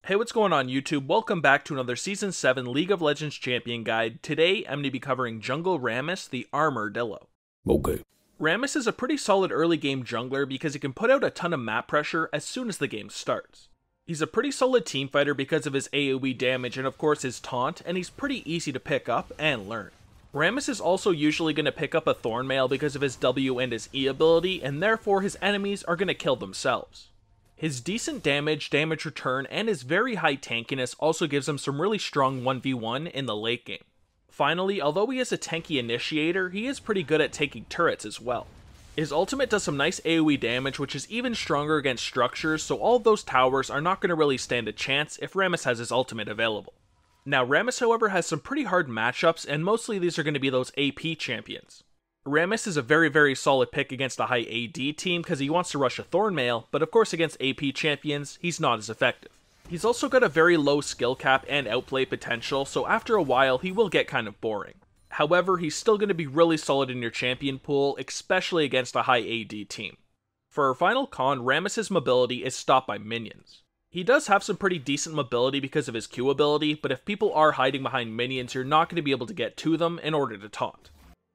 Hey, what's going on YouTube? Welcome back to another Season 7 League of Legends Champion Guide. Today, I'm going to be covering Jungle Rammus, the Armadillo. Okay. Rammus is a pretty solid early game jungler because he can put out a ton of map pressure as soon as the game starts. He's a pretty solid team fighter because of his AoE damage and of course his taunt, and he's pretty easy to pick up and learn. Rammus is also usually going to pick up a Thornmail because of his W and his E ability, and therefore his enemies are going to kill themselves. His decent damage return, and his very high tankiness also gives him some really strong 1v1 in the late game. Finally, although he is a tanky initiator, he is pretty good at taking turrets as well. His ultimate does some nice AoE damage, which is even stronger against structures, so all of those towers are not going to really stand a chance if Rammus has his ultimate available. Now, Rammus, however, has some pretty hard matchups, and mostly these are going to be those AP champions. Rammus is a very solid pick against a high AD team because he wants to rush a Thornmail, but of course against AP champions, he's not as effective. He's also got a very low skill cap and outplay potential, so after a while he will get kind of boring. However, he's still going to be really solid in your champion pool, especially against a high AD team. For our final con, Rammus' mobility is stopped by minions. He does have some pretty decent mobility because of his Q ability, but if people are hiding behind minions, you're not going to be able to get to them in order to taunt.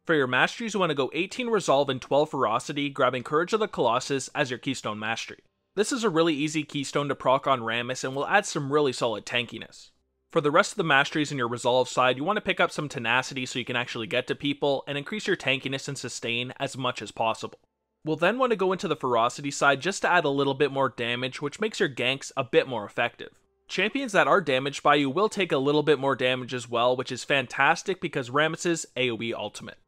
For your Masteries, you want to go 18 Resolve and 12 Ferocity, grabbing Courage of the Colossus as your Keystone Mastery. This is a really easy keystone to proc on Rammus and will add some really solid tankiness. For the rest of the Masteries in your Resolve side, you want to pick up some Tenacity so you can actually get to people, and increase your tankiness and sustain as much as possible. We'll then want to go into the Ferocity side just to add a little bit more damage, which makes your ganks a bit more effective. Champions that are damaged by you will take a little bit more damage as well, which is fantastic because Rammus' AoE ultimate.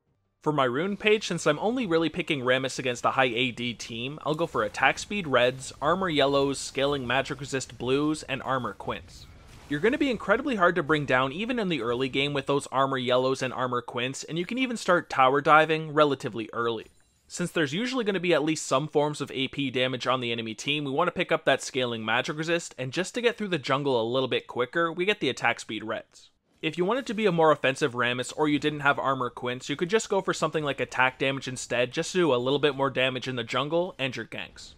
For my rune page, since I'm only really picking Rammus against a high AD team, I'll go for attack speed reds, armor yellows, scaling magic resist blues, and armor quints. You're going to be incredibly hard to bring down even in the early game with those armor yellows and armor quints, and you can even start tower diving relatively early. Since there's usually going to be at least some forms of AP damage on the enemy team, we want to pick up that scaling magic resist, and just to get through the jungle a little bit quicker, we get the attack speed reds. If you wanted to be a more offensive Rammus or you didn't have armor quints, you could just go for something like attack damage instead, just to do a little bit more damage in the jungle and your ganks.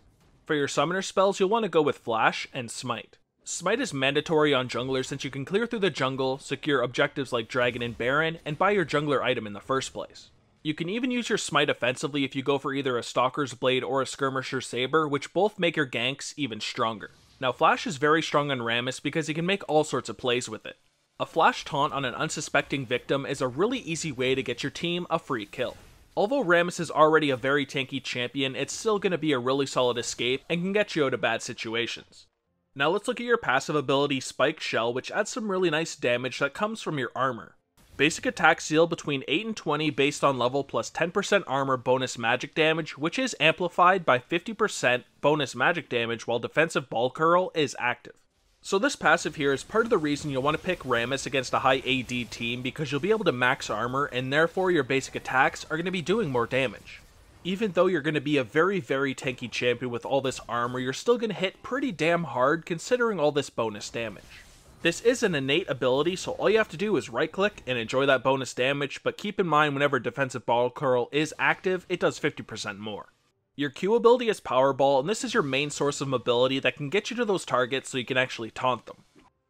For your summoner spells, you'll want to go with Flash and Smite. Smite is mandatory on junglers since you can clear through the jungle, secure objectives like Dragon and Baron, and buy your jungler item in the first place. You can even use your Smite offensively if you go for either a Stalker's Blade or a Skirmisher Saber, which both make your ganks even stronger. Now, Flash is very strong on Rammus because he can make all sorts of plays with it. A flash taunt on an unsuspecting victim is a really easy way to get your team a free kill. Although Rammus is already a very tanky champion, it's still going to be a really solid escape and can get you out of bad situations. Now let's look at your passive ability Spike Shell, which adds some really nice damage that comes from your armor. Basic attack seal between 8 and 20 based on level plus 10% armor bonus magic damage, which is amplified by 50% bonus magic damage while defensive ball curl is active. So this passive here is part of the reason you'll want to pick Rammus against a high AD team because you'll be able to max armor and therefore your basic attacks are going to be doing more damage. Even though you're going to be a very tanky champion with all this armor, you're still going to hit pretty damn hard considering all this bonus damage. This is an innate ability, so all you have to do is right click and enjoy that bonus damage, but keep in mind whenever defensive ball curl is active, it does 50% more. Your Q ability is Powerball, and this is your main source of mobility that can get you to those targets so you can actually taunt them.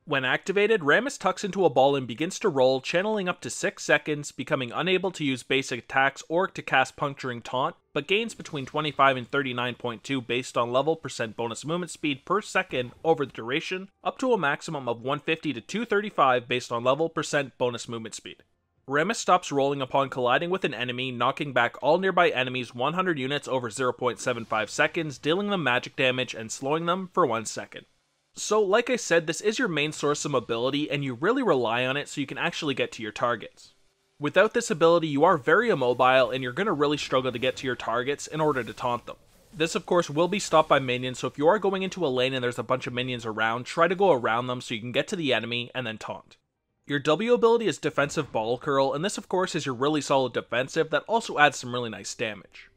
When activated, Rammus tucks into a ball and begins to roll, channeling up to 6 seconds, becoming unable to use basic attacks or to cast Puncturing Taunt, but gains between 25 and 39.2 based on level % bonus movement speed per second over the duration, up to a maximum of 150 to 235 based on level % bonus movement speed. Rammus stops rolling upon colliding with an enemy, knocking back all nearby enemies 100 units over 0.75 seconds, dealing them magic damage and slowing them for 1 second. So, like I said, this is your main source of mobility, and you really rely on it so you can actually get to your targets. Without this ability, you are very immobile, and you're going to really struggle to get to your targets in order to taunt them. This, of course, will be stopped by minions, so if you are going into a lane and there's a bunch of minions around, try to go around them so you can get to the enemy and then taunt. Your W ability is Defensive Ball Curl, and this of course is your really solid defensive that also adds some really nice damage.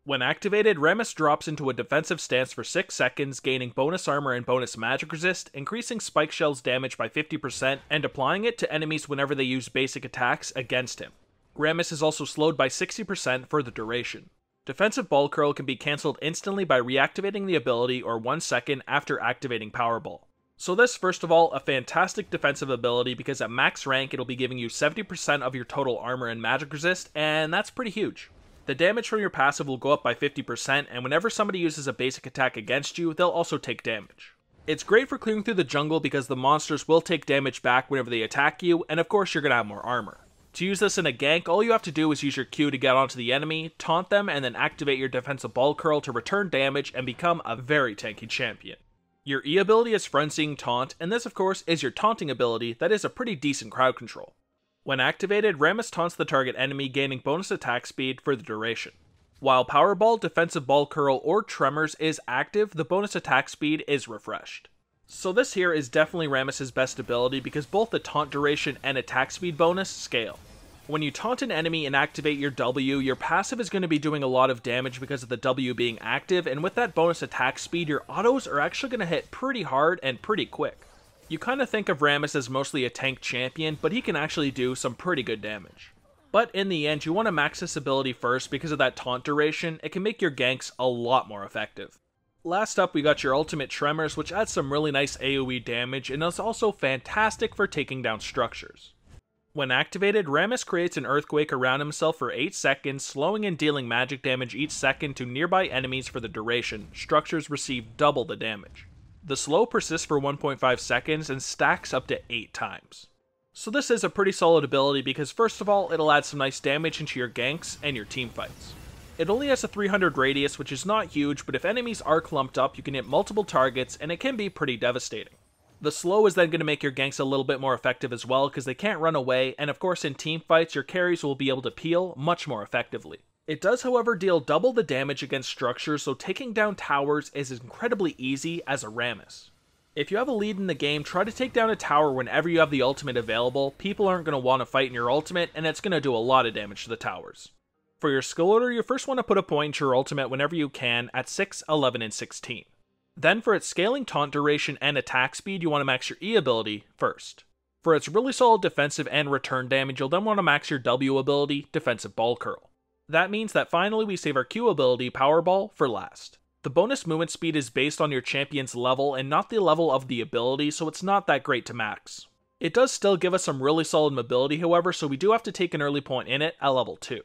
When activated, Rammus drops into a defensive stance for 6 seconds, gaining bonus armor and bonus magic resist, increasing Spike Shell's damage by 50%, and applying it to enemies whenever they use basic attacks against him. Rammus is also slowed by 60% for the duration. Defensive Ball Curl can be cancelled instantly by reactivating the ability or 1 second after activating Powerball. So this, first of all, a fantastic defensive ability because at max rank it'll be giving you 70% of your total armor and magic resist, and that's pretty huge. The damage from your passive will go up by 50%, and whenever somebody uses a basic attack against you, they'll also take damage. It's great for clearing through the jungle because the monsters will take damage back whenever they attack you, and of course you're going to have more armor. To use this in a gank, all you have to do is use your Q to get onto the enemy, taunt them, and then activate your defensive ball curl to return damage and become a very tanky champion. Your E ability is Frenzying Taunt, and this of course is your taunting ability that is a pretty decent crowd control. When activated, Rammus taunts the target enemy, gaining bonus attack speed for the duration. While Powerball, Defensive Ball Curl, or Tremors is active, the bonus attack speed is refreshed. So this here is definitely Rammus' best ability because both the taunt duration and attack speed bonus scale. When you taunt an enemy and activate your W, your passive is going to be doing a lot of damage because of the W being active, and with that bonus attack speed, your autos are actually going to hit pretty hard and pretty quick. You kind of think of Rammus as mostly a tank champion, but he can actually do some pretty good damage. But in the end, you want to max this ability first because of that taunt duration. It can make your ganks a lot more effective. Last up, we got your ultimate Tremors, which adds some really nice AoE damage and is also fantastic for taking down structures. When activated, Rammus creates an earthquake around himself for 8 seconds, slowing and dealing magic damage each second to nearby enemies for the duration. Structures receive double the damage. The slow persists for 1.5 seconds and stacks up to 8 times. So this is a pretty solid ability because first of all, it'll add some nice damage into your ganks and your team fights. It only has a 300 radius, which is not huge, but if enemies are clumped up, you can hit multiple targets and it can be pretty devastating. The slow is then going to make your ganks a little bit more effective as well because they can't run away, and of course in team fights your carries will be able to peel much more effectively. It does however deal double the damage against structures, so taking down towers is incredibly easy as a Rammus. If you have a lead in the game, try to take down a tower whenever you have the ultimate available. People aren't going to want to fight in your ultimate, and it's going to do a lot of damage to the towers. For your skill order, you first want to put a point into your ultimate whenever you can at 6, 11, and 16. Then for its scaling taunt duration and attack speed, you want to max your E ability first. For its really solid defensive and return damage, you'll then want to max your W ability, Defensive Ball Curl. That means that finally we save our Q ability, Powerball, for last. The bonus movement speed is based on your champion's level and not the level of the ability, so it's not that great to max. It does still give us some really solid mobility however, so we do have to take an early point in it at level 2.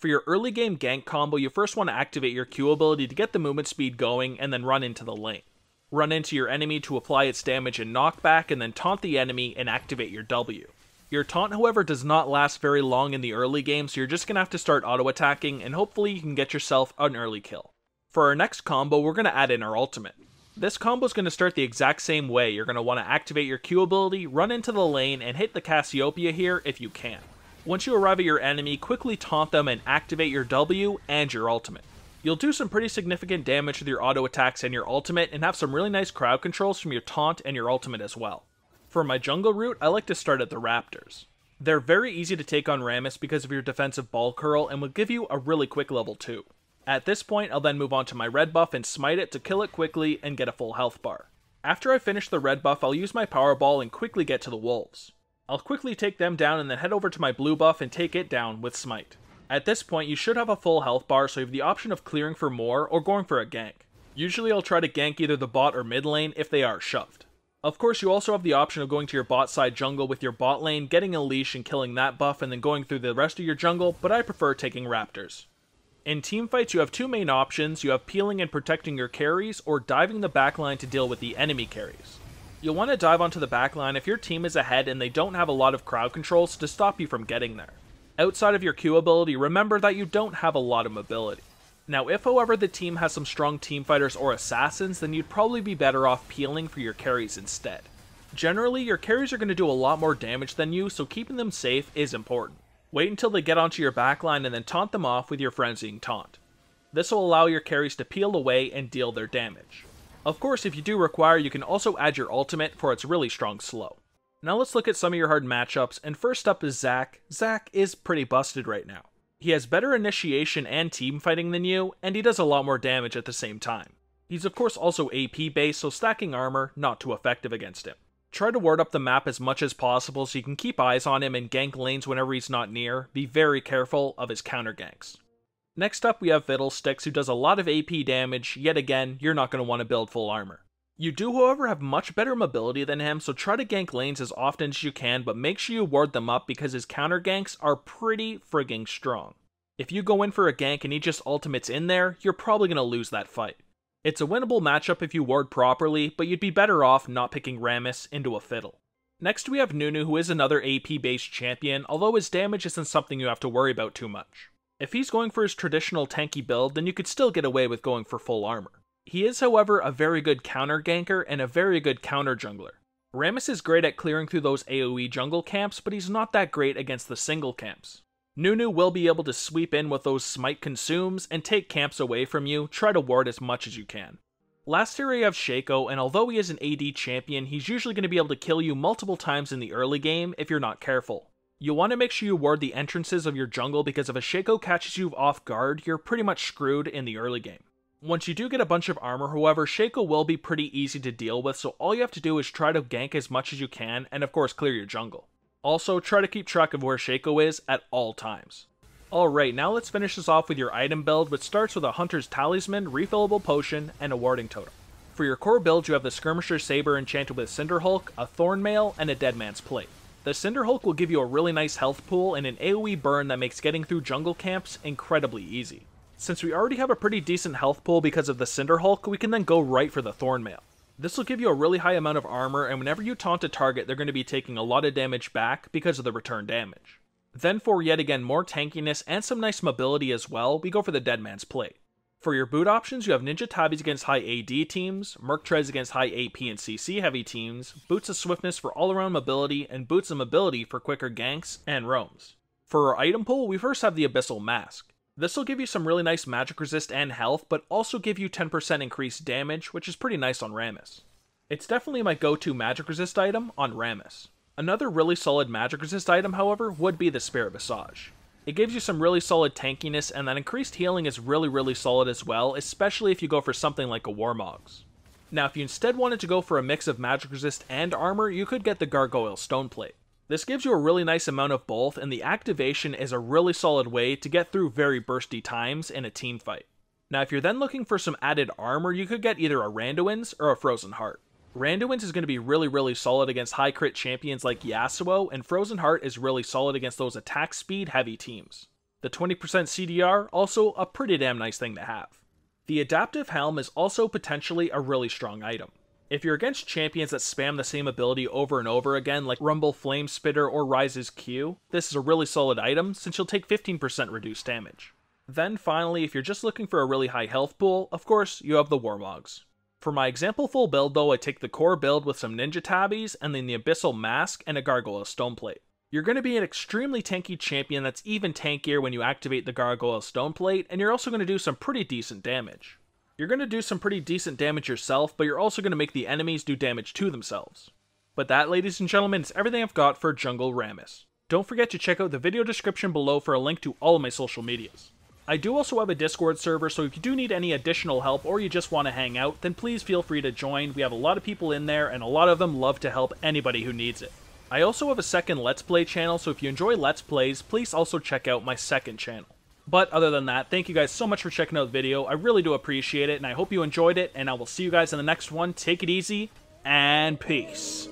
For your early game gank combo, you first want to activate your Q ability to get the movement speed going and then run into the lane. Run into your enemy to apply its damage and knockback, and then taunt the enemy and activate your W. Your taunt however does not last very long in the early game, so you're just going to have to start auto attacking and hopefully you can get yourself an early kill. For our next combo, we're going to add in our ultimate. This combo is going to start the exact same way. You're going to want to activate your Q ability, run into the lane, and hit the Cassiopeia here if you can. Once you arrive at your enemy, quickly taunt them and activate your W and your ultimate. You'll do some pretty significant damage with your auto attacks and your ultimate, and have some really nice crowd controls from your taunt and your ultimate as well. For my jungle route, I like to start at the Raptors. They're very easy to take on Rammus because of your defensive ball curl and will give you a really quick level 2. At this point, I'll then move on to my red buff and smite it to kill it quickly and get a full health bar. After I finish the red buff, I'll use my power ball and quickly get to the wolves. I'll quickly take them down and then head over to my blue buff and take it down with smite. At this point, you should have a full health bar, so you have the option of clearing for more or going for a gank. Usually I'll try to gank either the bot or mid lane if they are shoved. Of course, you also have the option of going to your bot side jungle with your bot lane, getting a leash and killing that buff, and then going through the rest of your jungle, but I prefer taking Raptors. In teamfights, you have two main options. You have peeling and protecting your carries, or diving the backline to deal with the enemy carries. You'll want to dive onto the backline if your team is ahead and they don't have a lot of crowd controls to stop you from getting there. Outside of your Q ability, remember that you don't have a lot of mobility. Now if however the team has some strong teamfighters or assassins, then you'd probably be better off peeling for your carries instead. Generally, your carries are going to do a lot more damage than you, so keeping them safe is important. Wait until they get onto your backline and then taunt them off with your Frenzying Taunt. This will allow your carries to peel away and deal their damage. Of course, if you do require, you can also add your ultimate for its really strong slow. Now let's look at some of your hard matchups, and first up is Zac. Zac is pretty busted right now. He has better initiation and team fighting than you, and he does a lot more damage at the same time. He's of course also AP based, so stacking armor not too effective against him. Try to ward up the map as much as possible so you can keep eyes on him and gank lanes whenever he's not near. Be very careful of his counter ganks. Next up we have Fiddlesticks, who does a lot of AP damage. Yet again, you're not going to want to build full armor. You do, however, have much better mobility than him, so try to gank lanes as often as you can, but make sure you ward them up because his counter ganks are pretty frigging strong. If you go in for a gank and he just ultimates in there, you're probably going to lose that fight. It's a winnable matchup if you ward properly, but you'd be better off not picking Rammus into a fiddle. Next we have Nunu, who is another AP based champion, although his damage isn't something you have to worry about too much. If he's going for his traditional tanky build, then you could still get away with going for full armor. He is, however, a very good counter ganker and a very good counter jungler. Rammus is great at clearing through those AoE jungle camps, but he's not that great against the single camps. Nunu will be able to sweep in with those smite consumes and take camps away from you, try to ward as much as you can. Last tier you have Shaco, and although he is an AD champion, he's usually going to be able to kill you multiple times in the early game if you're not careful. You'll want to make sure you ward the entrances of your jungle because if a Shaco catches you off guard, you're pretty much screwed in the early game. Once you do get a bunch of armor, however, Shaco will be pretty easy to deal with, so all you have to do is try to gank as much as you can, and of course clear your jungle. Also, try to keep track of where Shaco is at all times. Alright, now let's finish this off with your item build, which starts with a Hunter's Talisman, refillable potion, and a warding totem. For your core build, you have the Skirmisher's Saber enchanted with Cinderhulk, a Thornmail, and a Deadman's Plate. The Cinderhulk will give you a really nice health pool and an AoE burn that makes getting through jungle camps incredibly easy. Since we already have a pretty decent health pool because of the Cinderhulk, we can then go right for the Thornmail. This will give you a really high amount of armor, and whenever you taunt a target, they're going to be taking a lot of damage back because of the return damage. Then for yet again more tankiness and some nice mobility as well, we go for the Deadman's Plate. For your boot options, you have Ninja Tabis against high AD teams, Merc Treads against high AP and CC heavy teams, Boots of Swiftness for all-around mobility, and Boots of Mobility for quicker ganks and roams. For our item pool, we first have the Abyssal Mask. This will give you some really nice magic resist and health, but also give you 10% increased damage, which is pretty nice on Rammus. It's definitely my go-to magic resist item on Rammus. Another really solid magic resist item, however, would be the Spirit Visage. It gives you some really solid tankiness, and that increased healing is really solid as well, especially if you go for something like a Warmogs. Now, if you instead wanted to go for a mix of magic resist and armor, you could get the Gargoyle Stoneplate. This gives you a really nice amount of both, and the activation is a really solid way to get through very bursty times in a team fight. Now, if you're then looking for some added armor, you could get either a Randuin's or a Frozen Heart. Randuin's is going to be really solid against high crit champions like Yasuo, and Frozen Heart is really solid against those attack speed heavy teams. The 20% CDR, also a pretty damn nice thing to have. The Adaptive Helm is also potentially a really strong item. If you're against champions that spam the same ability over and over again, like Rumble Flame Spitter or Rise's Q, this is a really solid item since you'll take 15% reduced damage. Then finally, if you're just looking for a really high health pool, of course, you have the Warmogs. For my example full build though, I take the core build with some Ninja Tabis, and then the Abyssal Mask and a Gargoyle Stoneplate. You're going to be an extremely tanky champion that's even tankier when you activate the Gargoyle Stoneplate, and you're also going to do some pretty decent damage. You're going to do some pretty decent damage yourself, but you're also going to make the enemies do damage to themselves. But that, ladies and gentlemen, is everything I've got for Jungle Rammus. Don't forget to check out the video description below for a link to all of my social medias. I do also have a Discord server, so if you do need any additional help or you just want to hang out, then please feel free to join. We have a lot of people in there, and a lot of them love to help anybody who needs it. I also have a second Let's Play channel, so if you enjoy Let's Plays, please also check out my second channel. But other than that, thank you guys so much for checking out the video. I really do appreciate it, and I hope you enjoyed it, and I will see you guys in the next one. Take it easy, and peace.